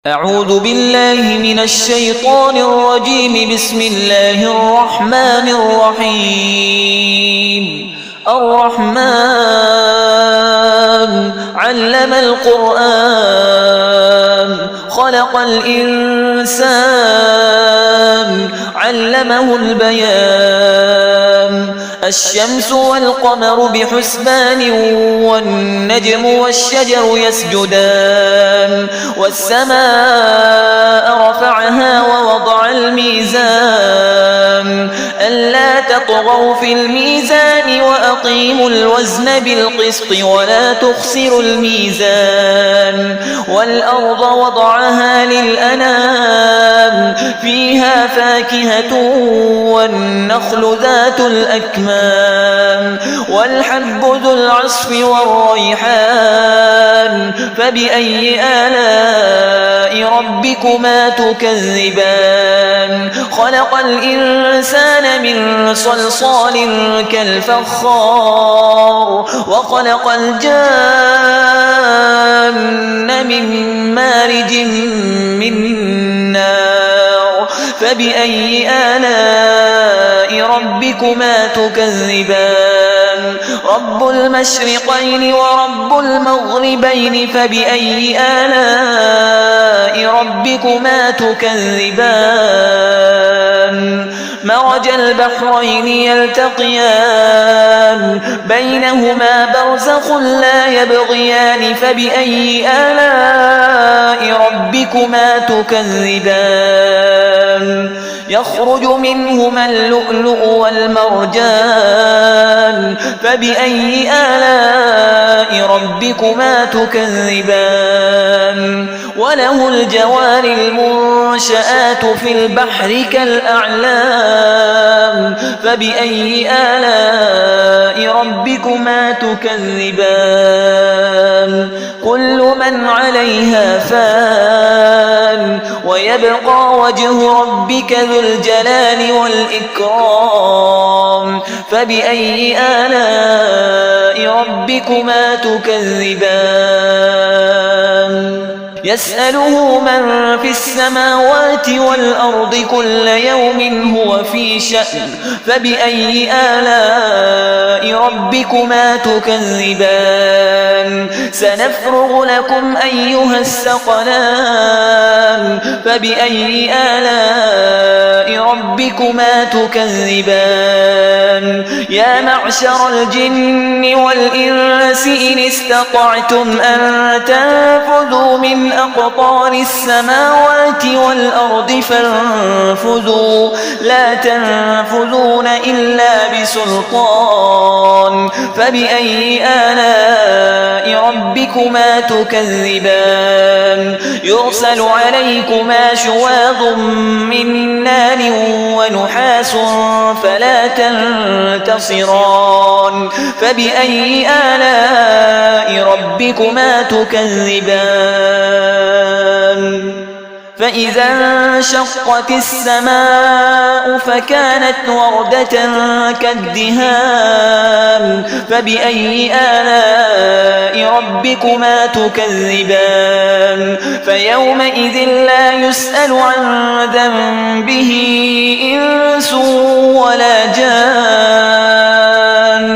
أعوذ بالله من الشيطان الرجيم. بسم الله الرحمن الرحيم. الرحمن علم القرآن خلق الإنسان علمه البيان. الشمس والقمر بحسبان والنجم والشجر يسجدان. والسماء رفعها ووضع الميزان ألا تطغوا في الميزان وأقيموا الوزن بالقسط ولا تخسروا الميزان. والأرض وضعها للأنام فيها فاكهة والنخل ذات الأكمام والحب ذو العصف والريحان. فبأي آلاء ربكما تكذبان؟ خلق الإنسان من صلصال كالفخار وخلق الجان من مارج من نار. فبأي آلاء ربكما تكذبان؟ رب المشرقين ورب المغربين. فبأي آلاء ربكما تكذبان؟ مرج البحرين يلتقيان بينهما برزخ لا يبغيان. فبأي آلاء ربكما تكذبان؟ يخرج منهما اللؤلؤ والمرجان. فبأي آلاء ربكما تكذبان؟ وله الجوار المنشآت في البحر كالأعلام. فبأي آلاء ربكما تكذبان؟ كل من عليها فان ويبقى وجه ربك ذو الجلال والإكرام. فبأي آلاء ربكما تكذبان؟ يسأله من في السماوات والأرض كل يوم هو في شأن. فبأي آلاء ربكما تكذبان؟ سنفرغ لكم أيها الثقلان. فبأي آلاء ربكما تكذبان؟ يا معشر الجن والإنس إن استطعتم أن تنفذوا من أقطار السماوات والأرض فانفذوا لا تنفذون إلا بسلطان. فبأي آلاء ربكما تكذبان؟ يرسل عليكما شواظ من نار ونحاس فلا تنتصران. فبأي آلاء ربكما تكذبان؟ فإذا انشقت السماء فكانت وردة كالدهان. فبأي آلاء ربكما تكذبان؟ فيومئذ لا يسأل عن ذنبه إنس ولا جان.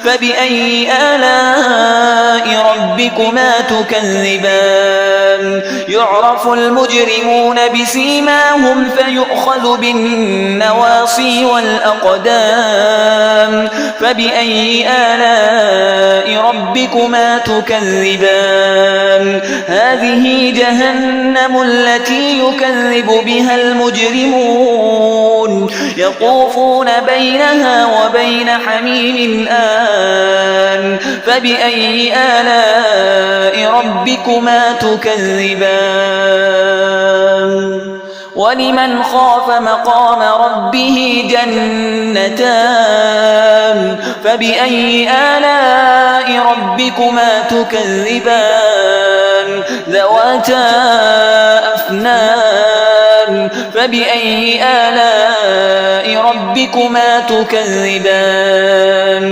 فبأي آلاء ربكما تكذبان؟ يعرف المجرمون بسيماهم فيؤخذ بالنواصي والأقدام. فبأي آلاء ربكما تكذبان؟ هذه جهنم التي يكذب بها المجرمون يطوفون بينها وبين حميم آن. فبأي آلاء ربكما تكذبان؟ ولمن خاف مقام ربه جنتان. فبأي آلاء ربكما تكذبان؟ ذواتا أفنان. فبأي آلاء ربكما تكذبان؟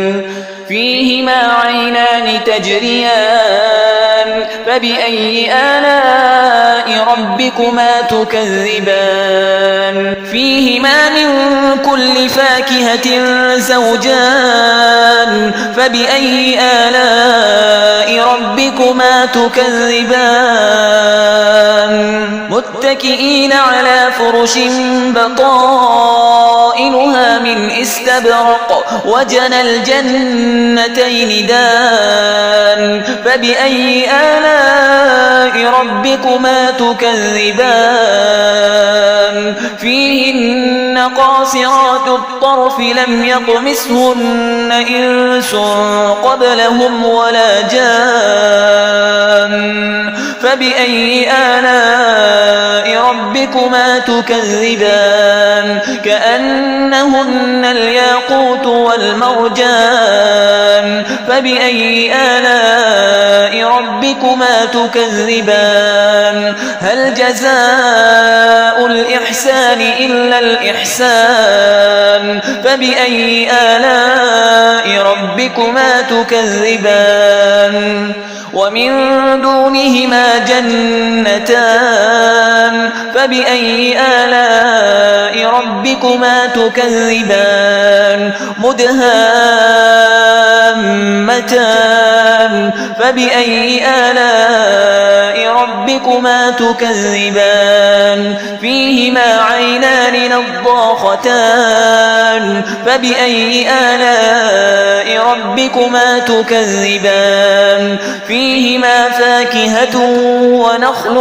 فيهما عينان تجريان فبأي آلاء ربكما تكذبان فيهما من كل فاكهة زوجان فبأي آلاء ربكما تكذبان متكئين على فرش بطائنها من استبرق وجنى الجنتين دان فبأي آلاء ربكما تكذبان فيهن قاصرات الطرف لم يطمثهن إنس قبلهم ولا جان فبأي آلاء ربكما تكذبان كأنهن الياقوت والمرجان فبأي آلاء ربكما تكذبان هل جزاء الإحسان إلا الإحسان فبأي آلاء ربكما تكذبان ومن دونهما جنتان فبأي آلاء ربكما تكذبان مدهامتان فبأي آلاء ربكما تكذبان فيهما عينان نضاختان فبأي آلاء ربكما تكذبان فيهما فاكهة ونخل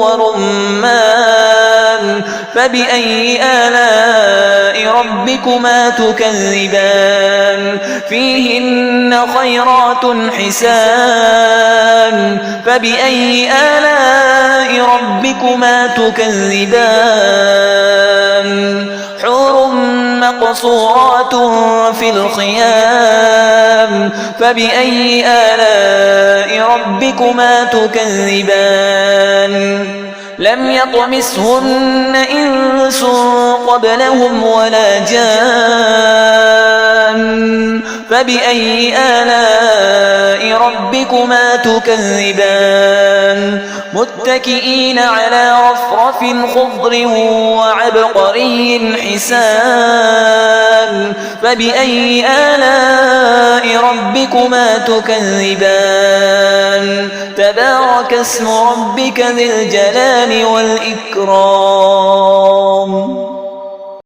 ورمان فبأي آلاء ربكما تكذبان فيهن خيرات حسان فبأي آلاء ربكما تكذبان حور مقصورات في الخيام فبأي آلاء ربكما تكذبان لم يطمثهن إنس قبلهم ولا جان فبأي آلاء ربكما تكذبان متكئين على رفرف خضر وعبقري حسان فبأي آلاء ربكما تكذبان تبارك اسم ربك ذي الجلال والإكرام